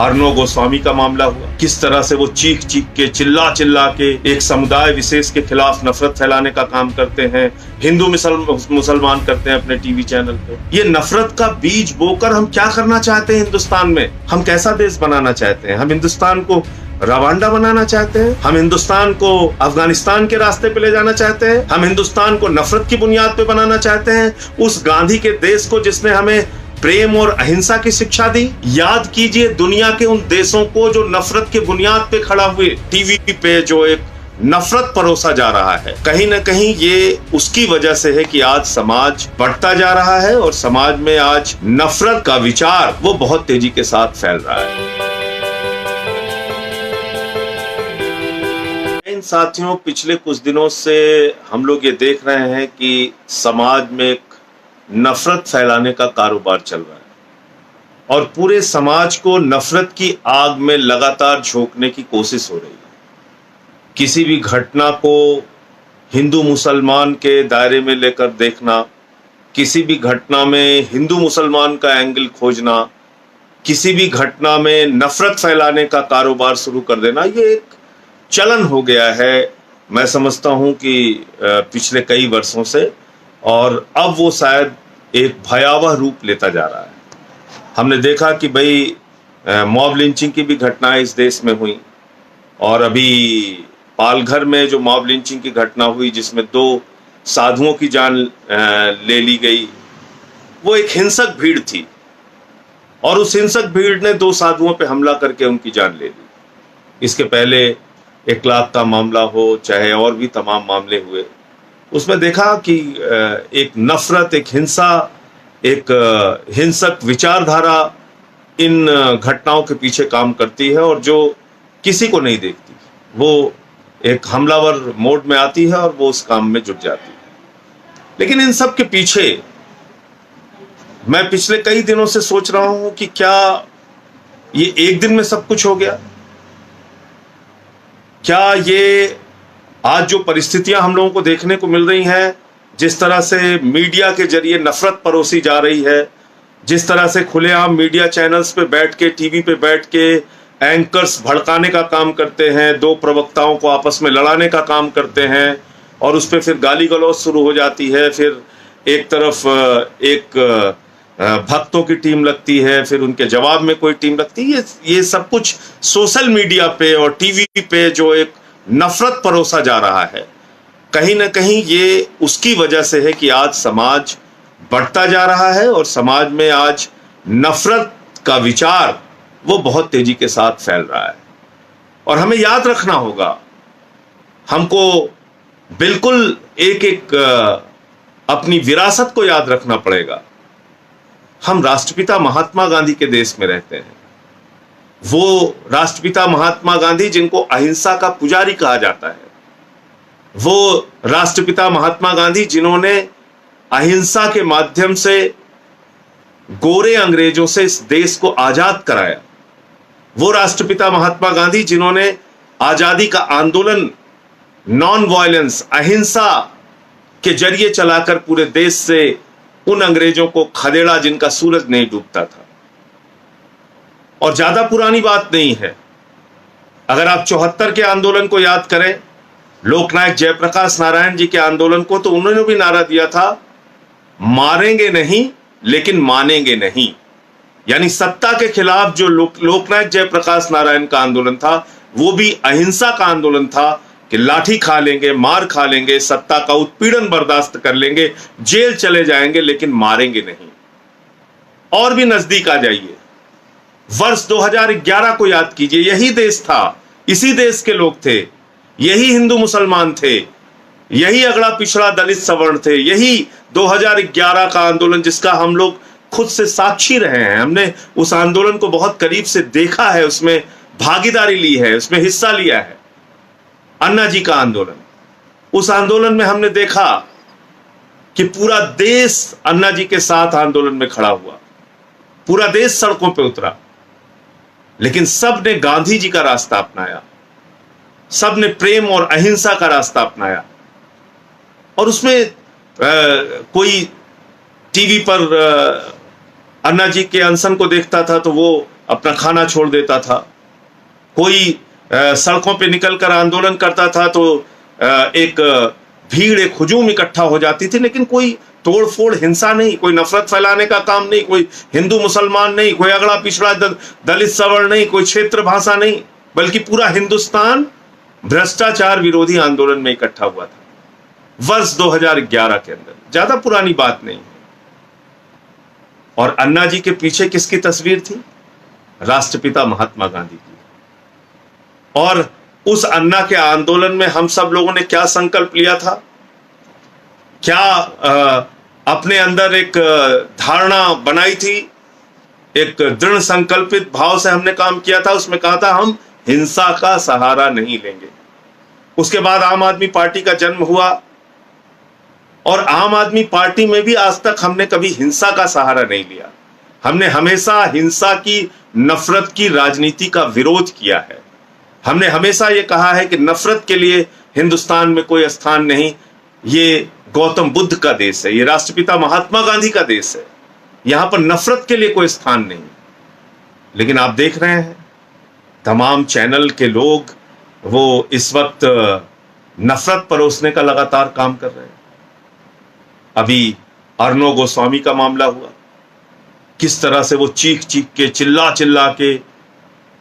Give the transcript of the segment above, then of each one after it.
अर्णव गोस्वामी का मामला हुआ, किस तरह से वो चीख चीख के चिल्ला चिल्ला के एक समुदाय विशेष के खिलाफ नफरत फैलाने का काम करते हैं, हिंदू मुसलमान करते हैं अपने टीवी चैनल पे। ये नफरत का बीज बोकर हम क्या करना चाहते हैं हिंदुस्तान में? हम कैसा देश बनाना चाहते हैं? हम हिंदुस्तान को रवांडा बनाना चाहते हैं? हम हिंदुस्तान को अफगानिस्तान के रास्ते पे ले जाना चाहते हैं? हम हिंदुस्तान को नफरत की बुनियाद पे बनाना चाहते हैं, उस गांधी के देश को जिसने हमें प्रेम और अहिंसा की शिक्षा दी? याद कीजिए दुनिया के उन देशों को जो नफरत के बुनियाद पे खड़ा हुए टीवी पे जो एक नफरत परोसा जा रहा है। कहीं ना कहीं ये उसकी वजह से है कि आज समाज बढ़ता जा रहा है और समाज में आज नफरत का विचार वो बहुत तेजी के साथ फैल रहा है। इन साथियों, पिछले कुछ दिनों से हम लोग ये देख रहे हैं कि समाज में एक नफरत फैलाने का कारोबार चल रहा है और पूरे समाज को नफरत की आग में लगातार झोंकने की कोशिश हो रही है। किसी भी घटना को हिंदू मुसलमान के दायरे में लेकर देखना, किसी भी घटना में हिंदू मुसलमान का एंगल खोजना, किसी भी घटना में नफरत फैलाने का कारोबार शुरू कर देना, ये एक चलन हो गया है। मैं समझता हूं कि पिछले कई वर्षों से, और अब वो शायद एक भयावह रूप लेता जा रहा है। हमने देखा कि भाई मॉब लिंचिंग की भी घटनाएं इस देश में हुई, और अभी पालघर में जो मॉब लिंचिंग की घटना हुई जिसमें 2 साधुओं की जान ले ली गई, वो एक हिंसक भीड़ थी और उस हिंसक भीड़ ने 2 साधुओं पे हमला करके उनकी जान ले ली। इसके पहले 1 लाख का मामला हो, चाहे और भी तमाम मामले हुए, उसमें देखा कि एक नफरत, एक हिंसा, एक हिंसक विचारधारा इन घटनाओं के पीछे काम करती है और जो किसी को नहीं देखती, वो एक हमलावर मोड में आती है और वो उस काम में जुट जाती है। लेकिन इन सब के पीछे मैं पिछले कई दिनों से सोच रहा हूं कि क्या ये एक दिन में सब कुछ हो गया? क्या ये आज जो परिस्थितियां हम लोगों को देखने को मिल रही हैं, जिस तरह से मीडिया के जरिए नफरत परोसी जा रही है, जिस तरह से खुलेआम मीडिया चैनल्स पे बैठ के, टीवी पे बैठ के एंकर्स भड़काने का काम करते हैं, 2 प्रवक्ताओं को आपस में लड़ाने का काम करते हैं और उस पर फिर गाली गलौज शुरू हो जाती है, फिर एक तरफ एक भक्तों की टीम लगती है, फिर उनके जवाब में कोई टीम लगती है। ये सब कुछ सोशल मीडिया पे और टीवी पे जो एक नफरत परोसा जा रहा है, कहीं ना कहीं ये उसकी वजह से है कि आज समाज बढ़ता जा रहा है और समाज में आज नफरत का विचार वो बहुत तेजी के साथ फैल रहा है। और हमें याद रखना होगा, हमको बिल्कुल एक अपनी विरासत को याद रखना पड़ेगा। हम राष्ट्रपिता महात्मा गांधी के देश में रहते हैं। वो राष्ट्रपिता महात्मा गांधी जिनको अहिंसा का पुजारी कहा जाता है, वो राष्ट्रपिता महात्मा गांधी जिन्होंने अहिंसा के माध्यम से गोरे अंग्रेजों से इस देश को आजाद कराया, वो राष्ट्रपिता महात्मा गांधी जिन्होंने आजादी का आंदोलन नॉन वायलेंस, अहिंसा के जरिए चलाकर पूरे देश से उन अंग्रेजों को खदेड़ा जिनका सूरज नहीं डूबता था। और ज्यादा पुरानी बात नहीं है, अगर आप 74 के आंदोलन को याद करें, लोकनायक जयप्रकाश नारायण जी के आंदोलन को, तो उन्होंने भी नारा दिया था, मारेंगे नहीं लेकिन मानेंगे नहीं। यानी सत्ता के खिलाफ जो लोकनायक जयप्रकाश नारायण का आंदोलन था, वो भी अहिंसा का आंदोलन था कि लाठी खा लेंगे, मार खा लेंगे, सत्ता का उत्पीड़न बर्दाश्त कर लेंगे, जेल चले जाएंगे, लेकिन मारेंगे नहीं। और भी नजदीक आ जाइए, वर्ष 2011 को याद कीजिए, यही देश था, इसी देश के लोग थे, यही हिंदू मुसलमान थे, यही अगड़ा पिछड़ा दलित सवर्ण थे, यही 2011 का आंदोलन जिसका हम लोग खुद से साक्षी रहे हैं। हमने उस आंदोलन को बहुत करीब से देखा है, उसमें भागीदारी ली है, उसमें हिस्सा लिया है। अन्ना जी का आंदोलन, उस आंदोलन में हमने देखा कि पूरा देश अन्ना जी के साथ आंदोलन में खड़ा हुआ, पूरा देश सड़कों पे उतरा, लेकिन सब ने गांधी जी का रास्ता अपनाया, सब ने प्रेम और अहिंसा का रास्ता अपनाया। और उसमें कोई टीवी पर अन्ना जी के अनशन को देखता था तो वो अपना खाना छोड़ देता था, कोई सड़कों पे निकलकर आंदोलन करता था तो एक भीड़, एक हुजूम इकट्ठा हो जाती थी, लेकिन कोई तोड़फोड़, हिंसा नहीं, कोई नफरत फैलाने का काम नहीं, कोई हिंदू मुसलमान नहीं, कोई अगड़ा पिछड़ा दलित सवर्ण नहीं, कोई क्षेत्र भाषा नहीं, बल्कि पूरा हिंदुस्तान भ्रष्टाचार विरोधी आंदोलन में इकट्ठा हुआ था वर्ष 2011 के अंदर। ज्यादा पुरानी बात नहीं है। और अन्ना जी के पीछे किसकी तस्वीर थी? राष्ट्रपिता महात्मा गांधी की। और उस अन्ना के आंदोलन में हम सब लोगों ने क्या संकल्प लिया था, क्या अपने अंदर एक धारणा बनाई थी, एक दृढ़ संकल्पित भाव से हमने काम किया था। उसमें कहा था हम हिंसा का सहारा नहीं लेंगे। उसके बाद आम आदमी पार्टी का जन्म हुआ और आम आदमी पार्टी में भी आज तक हमने कभी हिंसा का सहारा नहीं लिया। हमने हमेशा हिंसा की, नफरत की राजनीति का विरोध किया है। हमने हमेशा यह कहा है कि नफरत के लिए हिंदुस्तान में कोई स्थान नहीं। ये गौतम बुद्ध का देश है, ये राष्ट्रपिता महात्मा गांधी का देश है, यहां पर नफरत के लिए कोई स्थान नहीं। लेकिन आप देख रहे हैं तमाम चैनल के लोग वो इस वक्त नफरत परोसने का लगातार काम कर रहे हैं। अभी अर्णव गोस्वामी का मामला हुआ, किस तरह से वो चीख चीख के, चिल्ला चिल्ला के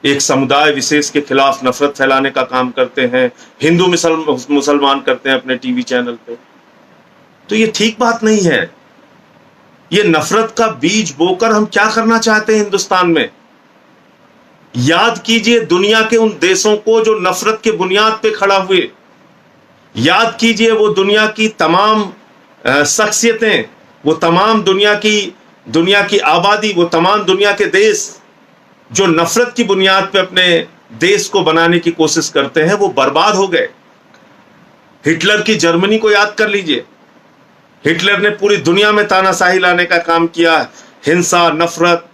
एक समुदाय विशेष के खिलाफ नफरत फैलाने का काम करते हैं, हिंदू मुसलमान करते हैं अपने टीवी चैनल पे। तो ये ठीक बात नहीं है। ये नफरत का बीज बोकर हम क्या करना चाहते हैं हिंदुस्तान में? याद कीजिए दुनिया के उन देशों को जो नफरत के बुनियाद पे खड़ा हुए। याद कीजिए वो दुनिया की तमाम शख्सियतें, वो तमाम दुनिया की आबादी, वो तमाम दुनिया के देश जो नफरत की बुनियाद पे अपने देश को बनाने की कोशिश करते हैं, वो बर्बाद हो गए। हिटलर की जर्मनी को याद कर लीजिए। हिटलर ने पूरी दुनिया में तानाशाही लाने का काम किया, हिंसा, नफरत,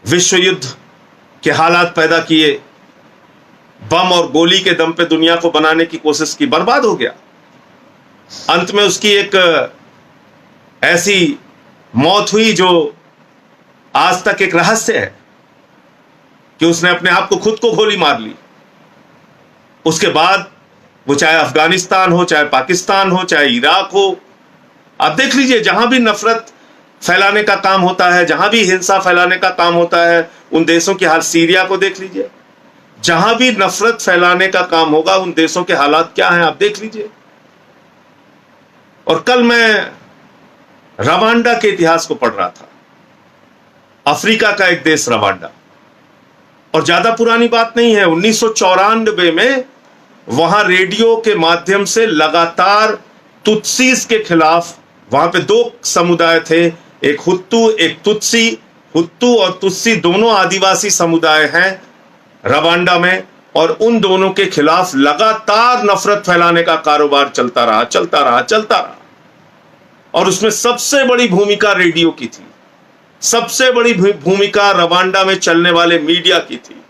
विश्व युद्ध के हालात पैदा किए, बम और गोली के दम पे दुनिया को बनाने की कोशिश की, बर्बाद हो गया। अंत में उसकी एक ऐसी मौत हुई जो आज तक एक रहस्य है कि उसने अपने आप को, खुद को गोली मार ली। उसके बाद वो चाहे अफगानिस्तान हो, चाहे पाकिस्तान हो, चाहे इराक हो, आप देख लीजिए जहां भी नफरत फैलाने का काम होता है, जहां भी हिंसा फैलाने का काम होता है, उन देशों की हाल, सीरिया को देख लीजिए, जहां भी नफरत फैलाने का काम होगा उन देशों के हालात क्या हैं आप देख लीजिए। और कल मैं रवांडा के इतिहास को पढ़ रहा था, अफ्रीका का एक देश रवांडा, और ज्यादा पुरानी बात नहीं है, 1994 में वहां रेडियो के माध्यम से लगातार तुत्सीस के खिलाफ, वहां पे दो समुदाय थे, एक हुत्तू एक तुत्सी, हुत्तू और तुत्सी दोनों आदिवासी समुदाय हैं रवांडा में, और उन दोनों के खिलाफ लगातार नफरत फैलाने का कारोबार चलता रहा। और उसमें सबसे बड़ी भूमिका रेडियो की थी, सबसे बड़ी भूमिका रवांडा में चलने वाले मीडिया की थी।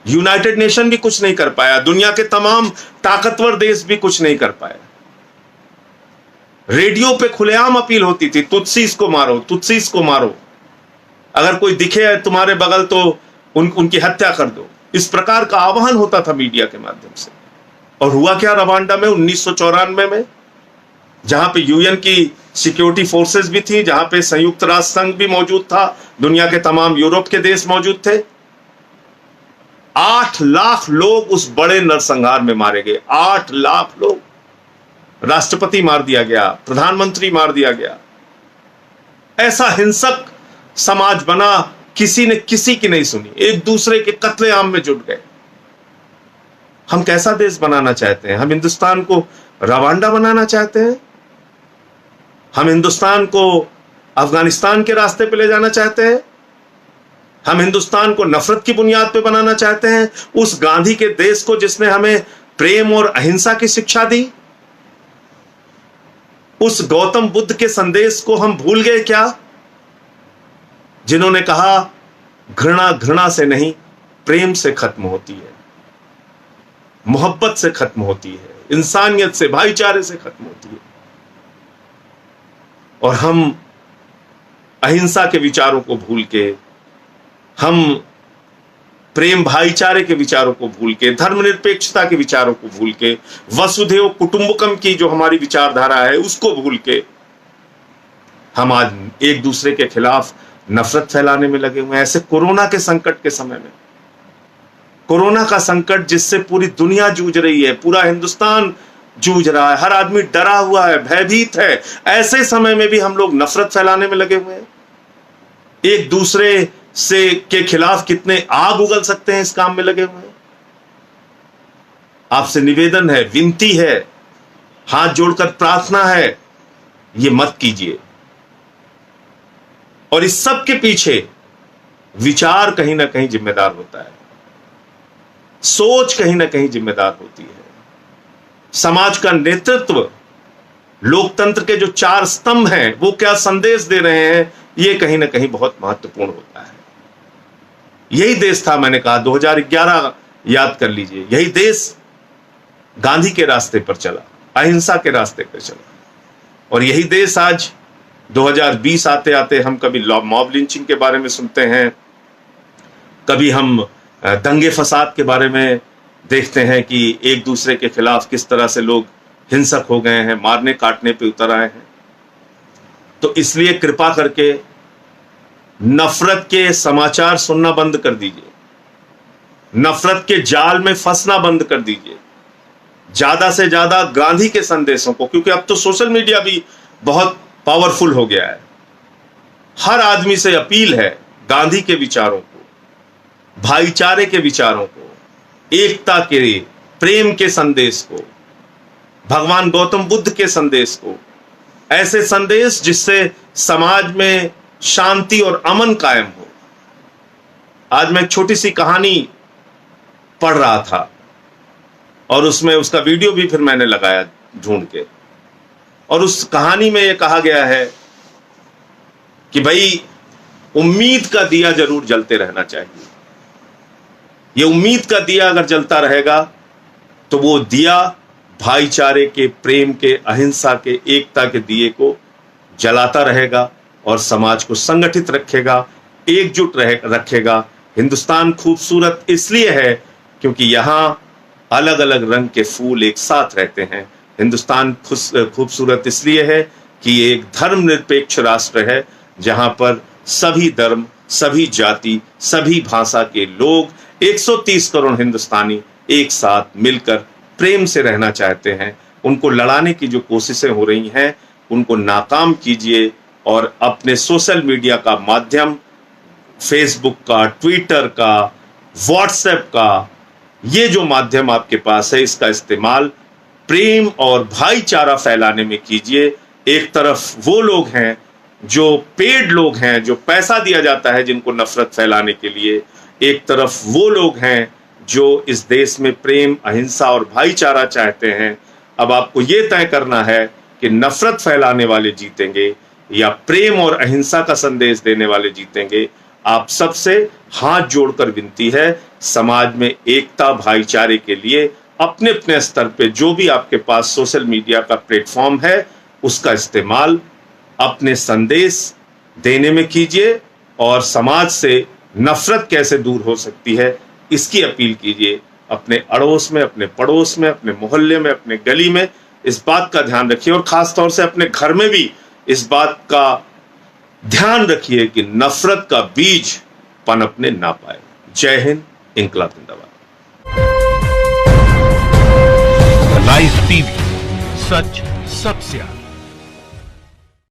यूनाइटेड नेशन भी कुछ नहीं कर पाया, दुनिया के तमाम ताकतवर देश भी कुछ नहीं कर पाए। रेडियो पे खुलेआम अपील होती थी, तुत्सीस को मारो, तुत्सीस को मारो, अगर कोई दिखे तुम्हारे बगल तो उनकी हत्या कर दो। इस प्रकार का आह्वान होता था मीडिया के माध्यम से। और हुआ क्या रवांडा में 1994 में, जहां पे यूएन की सिक्योरिटी फोर्सेस भी थी, जहां पे संयुक्त राष्ट्र संघ भी मौजूद था, दुनिया के तमाम यूरोप के देश मौजूद थे। 8 लाख लोग उस बड़े नरसंहार में मारे गए। 8 लाख लोग, राष्ट्रपति मार दिया गया, प्रधानमंत्री मार दिया गया। ऐसा हिंसक समाज बना, किसी ने किसी की नहीं सुनी, एक दूसरे के कत्लेआम में जुट गए। हम कैसा देश बनाना चाहते हैं? हम हिंदुस्तान को रवांडा बनाना चाहते हैं? हम हिंदुस्तान को अफगानिस्तान के रास्ते पे ले जाना चाहते हैं? हम हिंदुस्तान को नफरत की बुनियाद पे बनाना चाहते हैं? उस गांधी के देश को जिसने हमें प्रेम और अहिंसा की शिक्षा दी? उस गौतम बुद्ध के संदेश को हम भूल गए क्या, जिन्होंने कहा घृणा घृणा से नहीं, प्रेम से खत्म होती है, मोहब्बत से खत्म होती है, इंसानियत से, भाईचारे से खत्म होती है। और हम अहिंसा के विचारों को भूल के हम प्रेम भाईचारे के विचारों को भूल के, धर्मनिरपेक्षता के विचारों को भूल के, वसुधैव कुटुंबकम की जो हमारी विचारधारा है उसको भूल के हम आज एक दूसरे के खिलाफ नफरत फैलाने में लगे हुए हैं। ऐसे कोरोना के संकट के समय में, कोरोना का संकट जिससे पूरी दुनिया जूझ रही है, पूरा हिंदुस्तान जूझ रहा है, हर आदमी डरा हुआ है, भयभीत है, ऐसे समय में भी हम लोग नफरत फैलाने में लगे हुए हैं। एक दूसरे से के खिलाफ कितने आग उगल सकते हैं इस काम में लगे हुए हैं। आपसे निवेदन है, विनती है, हाथ जोड़कर प्रार्थना है, ये मत कीजिए। और इस सब के पीछे विचार कहीं ना कहीं जिम्मेदार होता है, सोच कहीं ना कहीं जिम्मेदार होती है। समाज का नेतृत्व, लोकतंत्र के जो 4 स्तंभ हैं वो क्या संदेश दे रहे हैं, ये कहीं ना कहीं बहुत महत्वपूर्ण होता है। यही देश था, मैंने कहा 2011 याद कर लीजिए, यही देश गांधी के रास्ते पर चला, अहिंसा के रास्ते पर चला। और यही देश आज 2020 आते आते हम कभी मॉब लिंचिंग के बारे में सुनते हैं, कभी हम दंगे फसाद के बारे में देखते हैं कि एक दूसरे के खिलाफ किस तरह से लोग हिंसक हो गए हैं, मारने काटने पे उतर आए हैं। तो इसलिए कृपा करके नफरत के समाचार सुनना बंद कर दीजिए, नफरत के जाल में फंसना बंद कर दीजिए। ज्यादा से ज्यादा गांधी के संदेशों को, क्योंकि अब तो सोशल मीडिया भी बहुत पावरफुल हो गया है, हर आदमी से अपील है गांधी के विचारों को, भाईचारे के विचारों को, एकता के, प्रेम के संदेश को, भगवान गौतम बुद्ध के संदेश को, ऐसे संदेश जिससे समाज में शांति और अमन कायम हो। आज मैं एक छोटी सी कहानी पढ़ रहा था और उसमें उसका वीडियो भी फिर मैंने लगाया ढूंढ के, और उस कहानी में यह कहा गया है कि भाई उम्मीद का दिया जरूर जलते रहना चाहिए। ये उम्मीद का दिया अगर जलता रहेगा तो वो दिया भाईचारे के, प्रेम के, अहिंसा के, एकता के दिए को जलाता रहेगा और समाज को संगठित रखेगा, एकजुट रखेगा। हिंदुस्तान खूबसूरत इसलिए है क्योंकि यहां अलग अलग रंग के फूल एक साथ रहते हैं। हिंदुस्तान खूबसूरत इसलिए है कि ये एक धर्मनिरपेक्ष राष्ट्र है जहां पर सभी धर्म, सभी जाति, सभी भाषा के लोग, 130 करोड़ हिंदुस्तानी एक साथ मिलकर प्रेम से रहना चाहते हैं। उनको लड़ाने की जो कोशिशें हो रही हैं उनको नाकाम कीजिए और अपने सोशल मीडिया का माध्यम, फेसबुक का, ट्विटर का, व्हाट्सएप का, ये जो माध्यम आपके पास है इसका इस्तेमाल प्रेम और भाईचारा फैलाने में कीजिए। एक तरफ वो लोग हैं जो पेड लोग हैं, जो पैसा दिया जाता है जिनको नफरत फैलाने के लिए, एक तरफ वो लोग हैं जो इस देश में प्रेम, अहिंसा और भाईचारा चाहते हैं। अब आपको ये तय करना है कि नफरत फैलाने वाले जीतेंगे या प्रेम और अहिंसा का संदेश देने वाले जीतेंगे। आप सबसे हाथ जोड़कर विनती है, समाज में एकता, भाईचारे के लिए अपने अपने स्तर पे जो भी आपके पास सोशल मीडिया का प्लेटफॉर्म है उसका इस्तेमाल अपने संदेश देने में कीजिए और समाज से नफरत कैसे दूर हो सकती है इसकी अपील कीजिए। अपने अड़ोस में, अपने पड़ोस में, अपने मोहल्ले में, अपने गली में इस बात का ध्यान रखिए और खास तौर से अपने घर में भी इस बात का ध्यान रखिए कि नफरत का बीज पनपने ना पाए। जय हिंद, इंकलाब जिंदाबाद। लाइव टीवी, सच सबसे आगे।